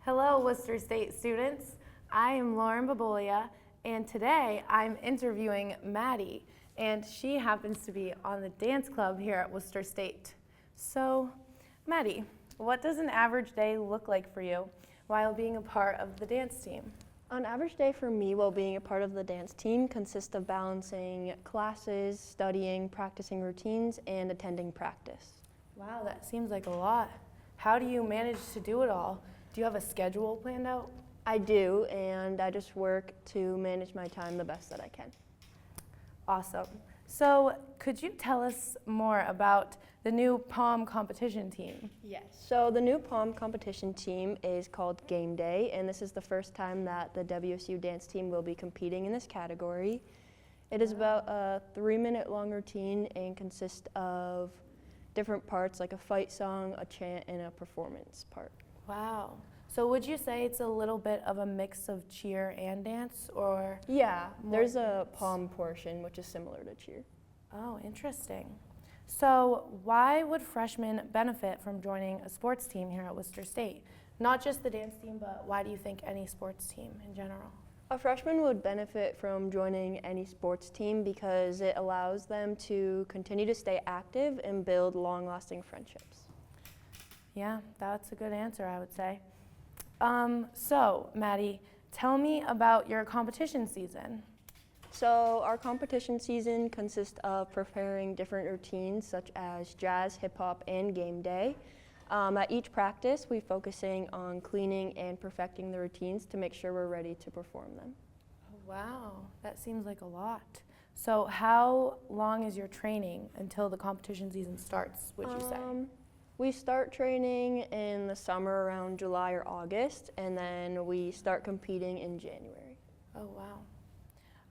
Hello, Worcester State students. I am Lauren Bobolia, and today I'm interviewing Maddie, and she happens to be on the dance club here at Worcester State. So, Maddie, what does an average day look like for you while being a part of the dance team? An average day for me while being a part of the dance team consists of balancing classes, studying, practicing routines, and attending practice. Wow, that seems like a lot. How do you manage to do it all? Do you have a schedule planned out? I do, and I just work to manage my time the best that I can. Awesome. So, could you tell us more about the new POM competition team? Yes. So the new POM competition team is called Game Day, and this is the first time that the WSU Dance Team will be competing in this category. It is about a 3-minute long routine and consists of different parts like a fight song, a chant, and a performance part. Wow. So would you say it's a little bit of a mix of cheer and dance, or? Yeah, there's a dance? POM portion which is similar to cheer. Oh, interesting. So why would freshmen benefit from joining a sports team here at Worcester State? Not just the dance team, but why do you think any sports team in general? A freshman would benefit from joining any sports team because it allows them to continue to stay active and build long-lasting friendships. Yeah, that's a good answer, I would say. So, Maddie, tell me about your competition season. So our competition season consists of preparing different routines such as jazz, hip hop, and game day. At each practice, we're focusing on cleaning and perfecting the routines to make sure we're ready to perform them. Oh, wow, that seems like a lot. So how long is your training until the competition season starts, would you say? We start training in the summer around July or August, and then we start competing in January. Oh,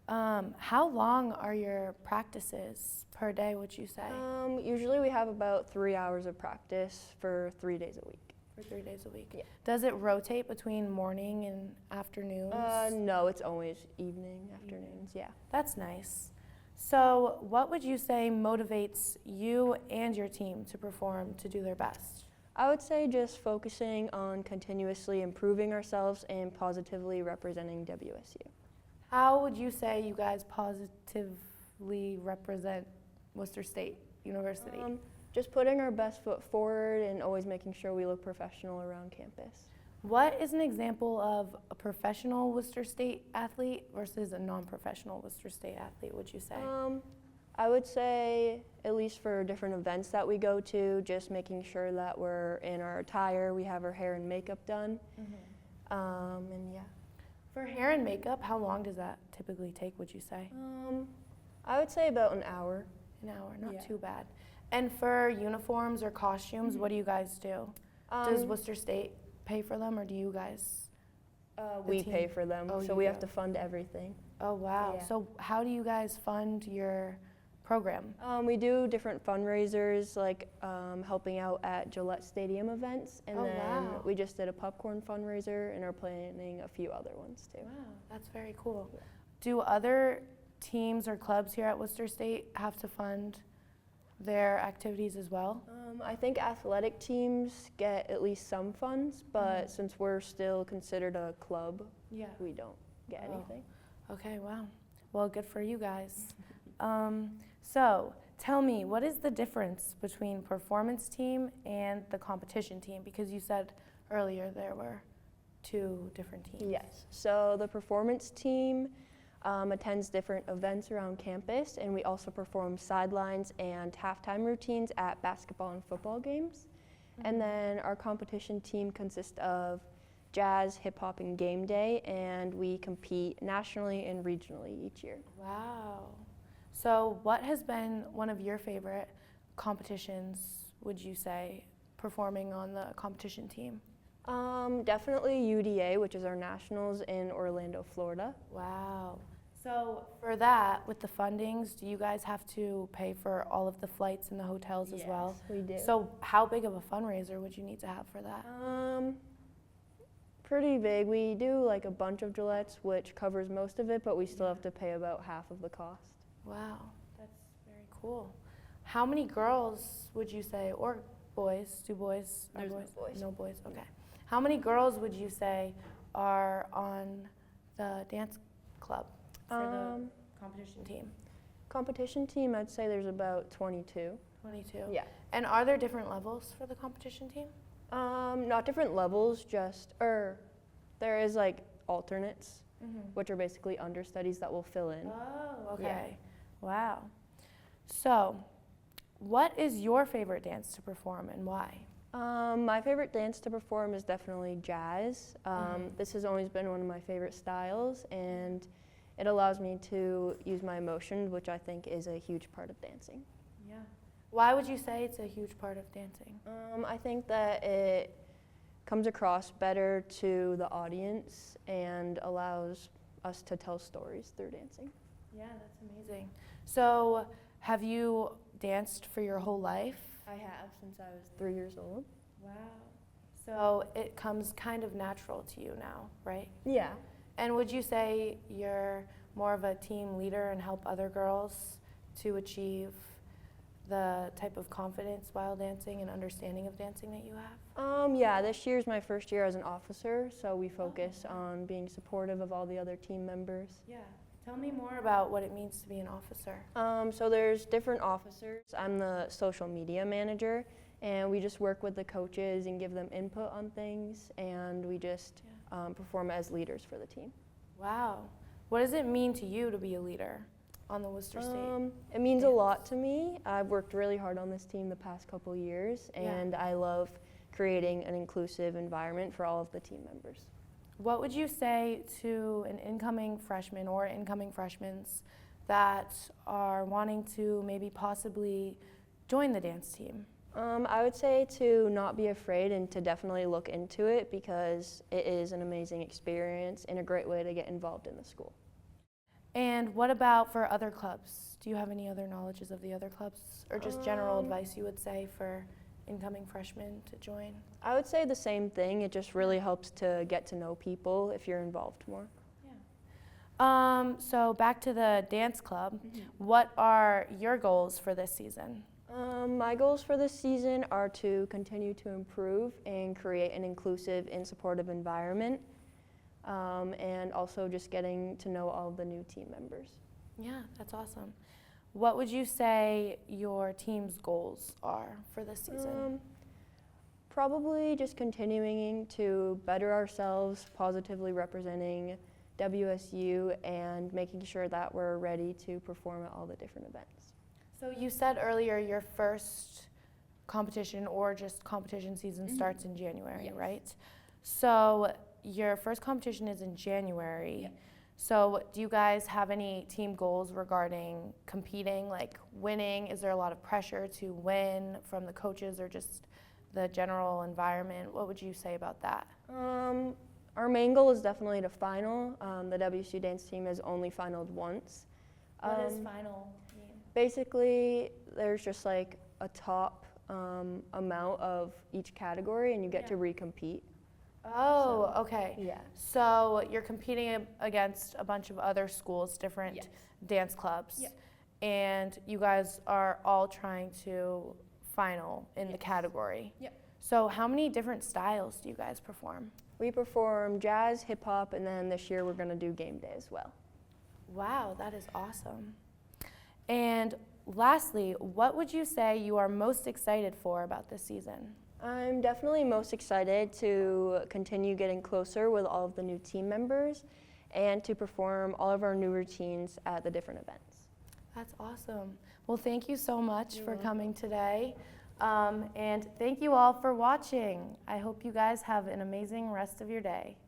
wow. How long are your practices per day, would you say? Usually we have about 3 hours of practice for 3 days a week. For 3 days a week? Yeah. Does it rotate between morning and afternoons? No, it's always evening, afternoons, yeah. That's nice. So what would you say motivates you and your team to perform to do their best? I would say just focusing on continuously improving ourselves and positively representing WSU. How would you say you guys positively represent Worcester State University? Just putting our best foot forward and always making sure we look professional around campus. What is an example of a professional Worcester State athlete versus a non-professional Worcester State athlete, would you say? I would say, at least for different events that we go to, just making sure that we're in our attire, we have our hair and makeup done, and yeah. For hair and makeup, how long does that typically take, would you say? I would say about an hour. An hour, not Yeah. too bad. And for uniforms or costumes, what do you guys do? Does Worcester State pay for them, or do you guys? We pay for them, Oh, so you we do. have to fund everything. Oh, wow. Yeah. So how do you guys fund your program? We do different fundraisers, like helping out at Gillette Stadium events, and Oh, then wow. we just did a popcorn fundraiser and are planning a few other ones too. Wow, that's very cool. Do other teams or clubs here at Worcester State have to fund their activities as well? I think athletic teams get at least some funds, but since we're still considered a club, Yeah. we don't get Oh. anything. Okay, wow. Well, good for you guys. So, tell me, what is the difference between performance team and the competition team? Because you said earlier there were 2 different teams. Yes, so the performance team attends different events around campus, and we also perform sidelines and halftime routines at basketball and football games. And then our competition team consists of jazz, hip hop, and game day, and we compete nationally and regionally each year. Wow. So, what has been one of your favorite competitions, would you say, performing on the competition team? Definitely UDA, which is our nationals in Orlando, Florida. Wow. So for that, with the fundings, do you guys have to pay for all of the flights and the hotels as well? Yes, we do. So how big of a fundraiser would you need to have for that? Pretty big. We do like a bunch of Gillettes, which covers most of it, but we still have to pay about half of the cost. Wow, that's very cool. How many girls would you say, or boys? Do boys? There's no boys. No boys, okay. How many girls would you say are on the dance club for the competition team? Competition team, I'd say there's about 22. 22? Yeah. And are there different levels for the competition team? Not different levels, there is like alternates, which are basically understudies that will fill in. Oh, okay. Wow. So, what is your favorite dance to perform and why? My favorite dance to perform is definitely jazz. This has always been one of my favorite styles, and it allows me to use my emotions, which I think is a huge part of dancing. Yeah. Why would you say it's a huge part of dancing? I think that it comes across better to the audience and allows us to tell stories through dancing. Yeah, that's amazing. So, have you danced for your whole life? I have since I was 3 years old. Wow. So, it comes kind of natural to you now, right? Yeah. And would you say you're more of a team leader and help other girls to achieve the type of confidence while dancing and understanding of dancing that you have? Yeah, this year's my first year as an officer, so we focus on being supportive of all the other team members. Yeah. Tell me more about what it means to be an officer. So there's different officers. I'm the social media manager, and we just work with the coaches and give them input on things, and we just perform as leaders for the team. Wow. What does it mean to you to be a leader on the Worcester State? It means a lot to me. I've worked really hard on this team the past couple years, and I love creating an inclusive environment for all of the team members. What would you say to an incoming freshman or incoming freshmen that are wanting to maybe possibly join the dance team? I would say to not be afraid and to definitely look into it, because it is an amazing experience and a great way to get involved in the school. And what about for other clubs? Do you have any other knowledges of the other clubs, or just general advice you would say for incoming freshmen to join? I would say the same thing. It just really helps to get to know people if you're involved more. Yeah. So back to the dance club, what are your goals for this season? My goals for this season are to continue to improve and create an inclusive and supportive environment, and also just getting to know all of the new team members. Yeah, that's awesome. What would you say your team's goals are for this season? Probably just continuing to better ourselves, positively representing WSU, and making sure that we're ready to perform at all the different events. So you said earlier your first competition or just competition season starts in January, right? So your first competition is in January. Yep. So do you guys have any team goals regarding competing, like winning? Is there a lot of pressure to win from the coaches or just the general environment? What would you say about that? Our main goal is definitely to final. The WSU Dance Team has only finaled once. What does final mean? Basically, there's just like a top amount of each category, and you get to recompete. Oh, okay. Yeah. So you're competing against a bunch of other schools, different dance clubs, and you guys are all trying to final in the category. Yep. So how many different styles do you guys perform? We perform jazz, hip hop, and then this year we're going to do game day as well. Wow, that is awesome. And lastly, what would you say you are most excited for about this season? I'm definitely most excited to continue getting closer with all of the new team members and to perform all of our new routines at the different events. That's awesome. Well, thank you so much for coming today. And thank you all for watching. I hope you guys have an amazing rest of your day.